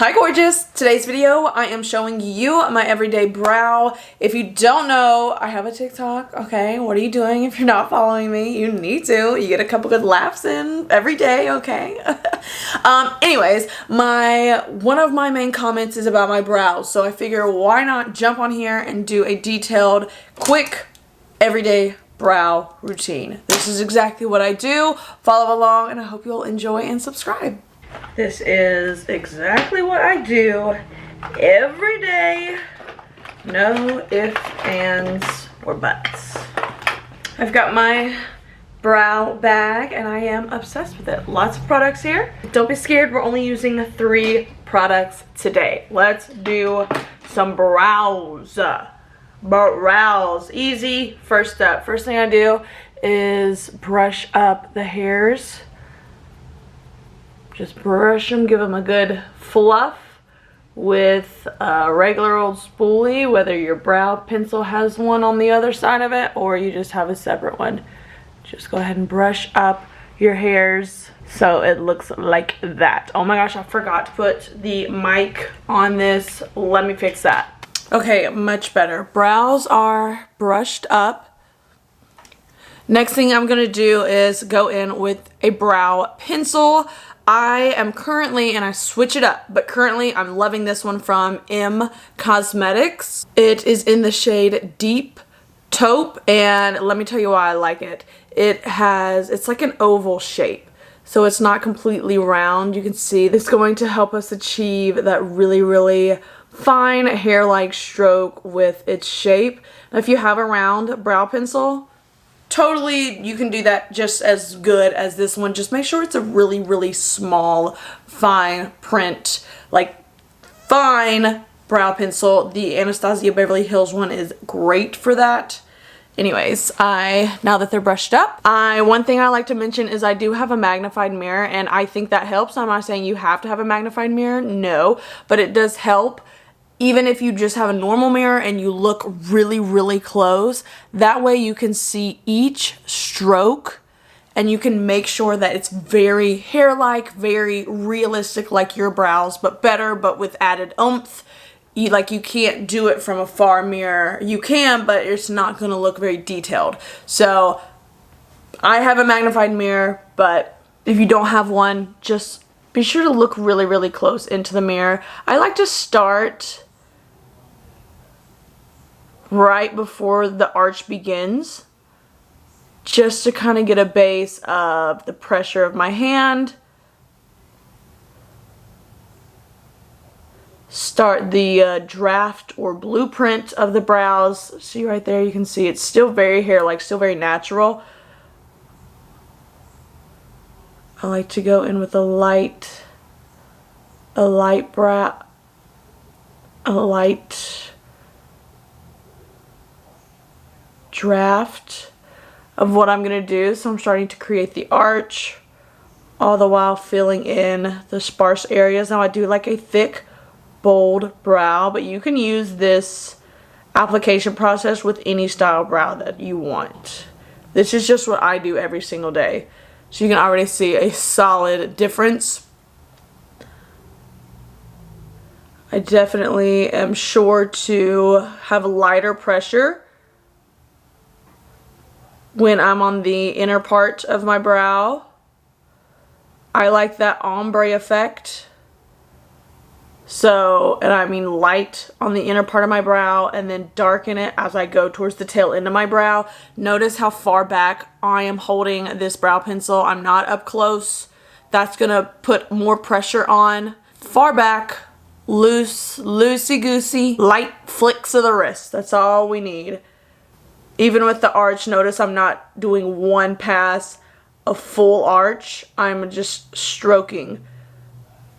Hi gorgeous! Today's video I am showing you my everyday brow. If you don't know, I have a TikTok, okay? What are you doing if you're not following me? You need to. You get a couple good laughs in every day, okay? Anyways, one of my main comments is about my brows, so I figure why not jump on here and do a detailed, quick, everyday brow routine. This is exactly what I do. Follow along and I hope you'll enjoy and subscribe. This is exactly what I do every day. No ifs, ands, or buts. I've got my brow bag and I am obsessed with it. Lots of products here. Don't be scared, we're only using 3 products today. Let's do some brows. Brows, easy. First step, first thing I do is brush up the hairs. Just brush them, give them a good fluff with a regular old spoolie, whether your brow pencil has one on the other side of it or you just have a separate one. Just go ahead and brush up your hairs so it looks like that. Oh my gosh, I forgot to put the mic on this. Let me fix that. Okay, much better. Brows are brushed up. Next thing I'm gonna do is go in with a brow pencil. I am currently, and I switch it up, but currently I'm loving this one from Cosmetics. It is in the shade Deep Taupe, and let me tell you why I like it. It's like an oval shape, so it's not completely round. You can see it's going to help us achieve that really, really fine hair-like stroke with its shape. Now, if you have a round brow pencil, totally, you can do that just as good as this one. Just make sure it's a really, really small, fine print, like fine brow pencil. The Anastasia Beverly Hills one is great for that. Anyways, now that they're brushed up, one thing I like to mention is I do have a magnified mirror, and I think that helps. I'm not saying you have to have a magnified mirror, no, but it does help. Even if you just have a normal mirror and you look really, really close, that way you can see each stroke and you can make sure that it's very hair-like, very realistic like your brows, but better, but with added oomph. You can't do it from a far mirror. You can, but it's not gonna look very detailed. So I have a magnified mirror, but if you don't have one, just be sure to look really, really close into the mirror. I like to start right before the arch begins, just to kind of get a base of the pressure of my hand. Start the draft or blueprint of the brows. See right there, you can see it's still very hair-like, still very natural. I like to go in with a light draft of what I'm gonna do. So I'm starting to create the arch, all the while filling in the sparse areas. Now I do like a thick, bold brow, but you can use this application process with any style brow that you want. This is just what I do every single day. So you can already see a solid difference. I definitely am sure to have lighter pressure when I'm on the inner part of my brow. I like that ombre effect. So, and I mean light on the inner part of my brow and then darken it as I go towards the tail end of my brow. Notice how far back I am holding this brow pencil. I'm not up close. That's gonna put more pressure on. Far back, loose, loosey-goosey, light flicks of the wrist. That's all we need. Even with the arch, notice I'm not doing one pass, a full arch. I'm just stroking.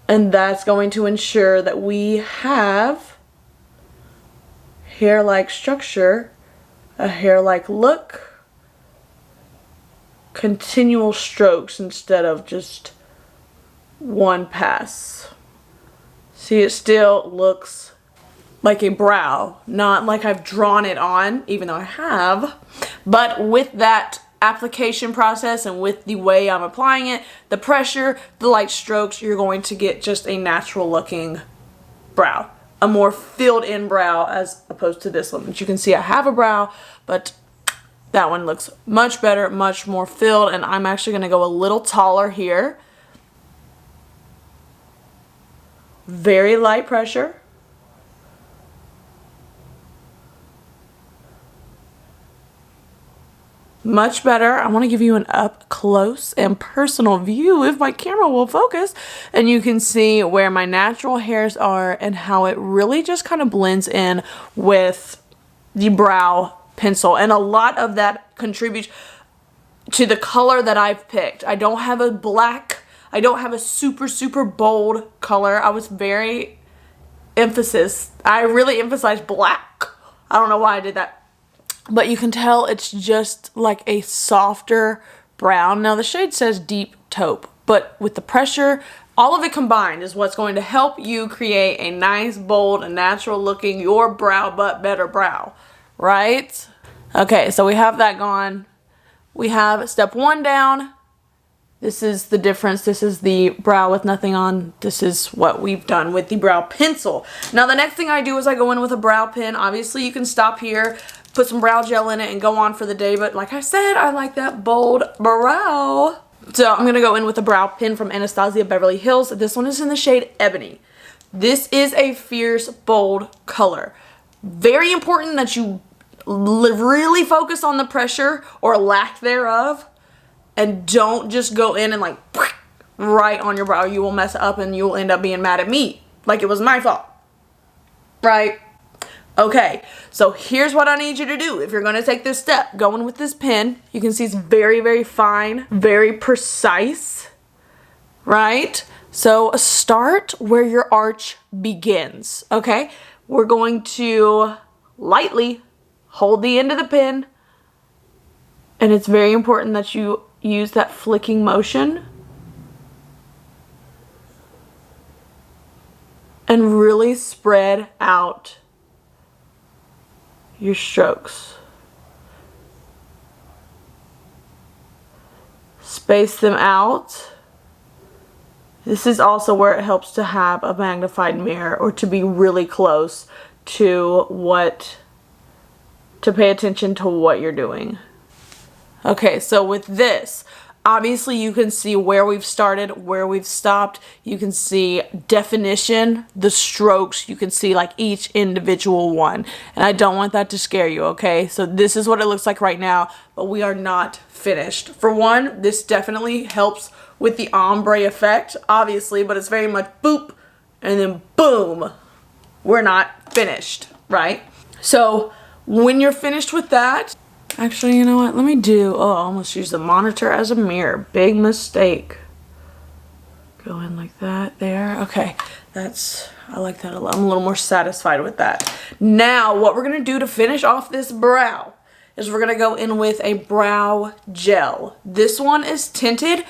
And that's going to ensure that we have hair-like structure, a hair-like look, continual strokes instead of just one pass. See, it still looks like a brow, not like I've drawn it on, even though I have, but with that application process and with the way I'm applying it, the pressure, the light strokes, you're going to get just a natural looking brow. A more filled in brow as opposed to this one. But you can see I have a brow, but that one looks much better, much more filled, and I'm actually gonna go a little taller here. Very light pressure. Much better. I want to give you an up close and personal view if my camera will focus, and you can see where my natural hairs are and how it really just kind of blends in with the brow pencil, and a lot of that contributes to the color that I've picked. I don't have a black, I don't have a super bold color. I really emphasized black. I don't know why I did that. But you can tell it's just like a softer brown. Now the shade says deep taupe, but with the pressure, all of it combined is what's going to help you create a nice, bold, and natural looking your brow but better brow, right? Okay, so we have that gone. We have step 1 down. This is the difference. This is the brow with nothing on. This is what we've done with the brow pencil. Now the next thing I do is I go in with a brow pen. Obviously you can stop here, put some brow gel in it, and go on for the day. But like I said, I like that bold brow. So I'm going to go in with a brow pen from Anastasia Beverly Hills. This one is in the shade Ebony. This is a fierce, bold color. Very important that you really focus on the pressure or lack thereof. And don't just go in and like right on your brow. You will mess up and you will end up being mad at me. Like it was my fault. Right? Okay, so here's what I need you to do. If you're going to take this step, going with this pen, you can see it's very fine, very precise, right? So start where your arch begins, okay? We're going to lightly hold the end of the pen, and it's very important that you use that flicking motion and really spread out your strokes. Space them out. This is also where it helps to have a magnified mirror or to be really close to pay attention to what you're doing. Okay, so with this, obviously you can see where we've started, where we've stopped. You can see definition, the strokes. You can see like each individual one. And I don't want that to scare you, okay? So this is what it looks like right now, but we are not finished. For one, this definitely helps with the ombre effect, obviously, but it's very much boop and then boom. We're not finished, right? So when you're finished with that, actually, you know what? Let me do, I almost used the monitor as a mirror. Big mistake. Go in like that there. Okay, I like that a lot. I'm a little more satisfied with that. Now, what we're going to do to finish off this brow is we're going to go in with a brow gel. This one is tinted.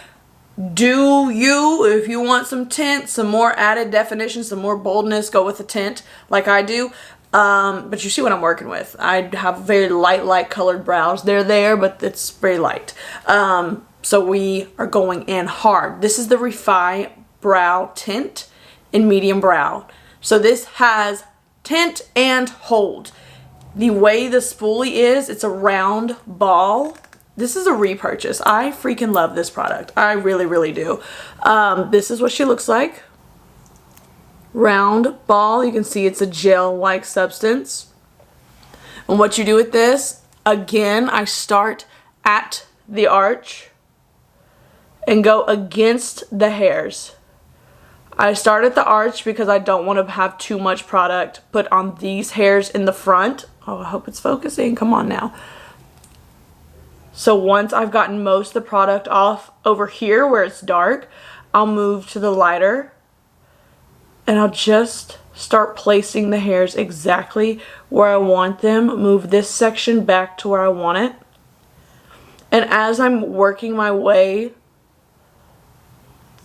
Do you, if you want some tint, some more added definition, some more boldness, go with a tint like I do. But you see what I'm working with. I have very light colored brows. They're there, but it's very light. So we are going in hard. This is the Refi Brow Tint in medium brown. So this has tint and hold. The way the spoolie is, it's a round ball. This is a repurchase. I freaking love this product. I really do. This is what she looks like. Round ball. You can see it's a gel-like substance. And what you do with this, again, I start at the arch and go against the hairs. I start at the arch because I don't want to have too much product put on these hairs in the front. Oh, I hope it's focusing. Come on now. So once I've gotten most of the product off over here where it's dark, I'll move to the lighter. And I'll just start placing the hairs exactly where I want them. Move this section back to where I want it. And as I'm working my way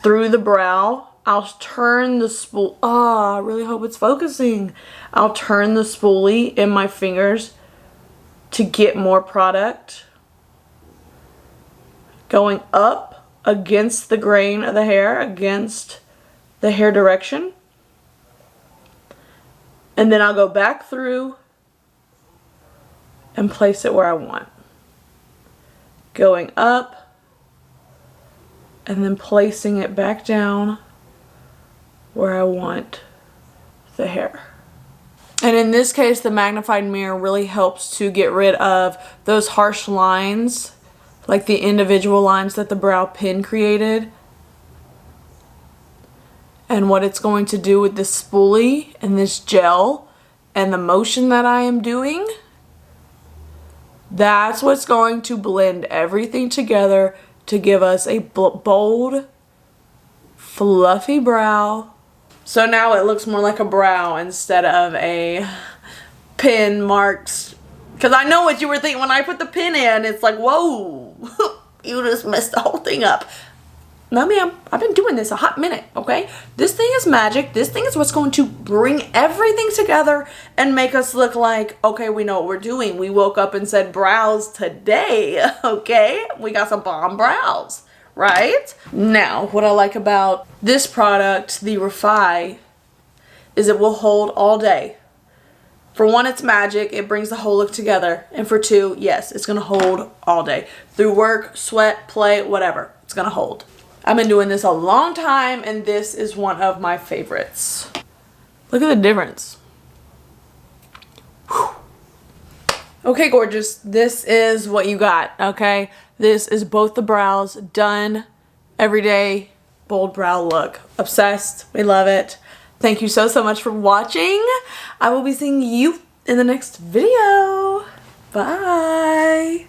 through the brow, I'll turn the spool. I really hope it's focusing. I'll turn the spoolie in my fingers to get more product. Going up against the grain of the hair, against the hair direction. And then I'll go back through and place it where I want. Going up and then placing it back down where I want the hair. And in this case, the magnified mirror really helps to get rid of those harsh lines, like the individual lines that the brow pin created. And what it's going to do with this spoolie and this gel and the motion that I am doing, that's what's going to blend everything together to give us a bold, fluffy brow. So now it looks more like a brow instead of a pin marked. Because I know what you were thinking when I put the pin in. It's like, whoa, you just messed the whole thing up. No, ma'am, I've been doing this a hot minute, okay? This thing is magic. This thing is what's going to bring everything together and make us look like, okay, we know what we're doing. We woke up and said brows today, okay? We got some bomb brows, right? Now, what I like about this product, the Refi, is it will hold all day. For one, it's magic. It brings the whole look together. And for two, yes, it's going to hold all day. Through work, sweat, play, whatever. It's going to hold. I've been doing this a long time, and this is one of my favorites. Look at the difference. Whew. Okay, gorgeous. This is what you got, okay? This is both the brows done. Everyday bold brow look. Obsessed. We love it. Thank you so much for watching. I will be seeing you in the next video. Bye.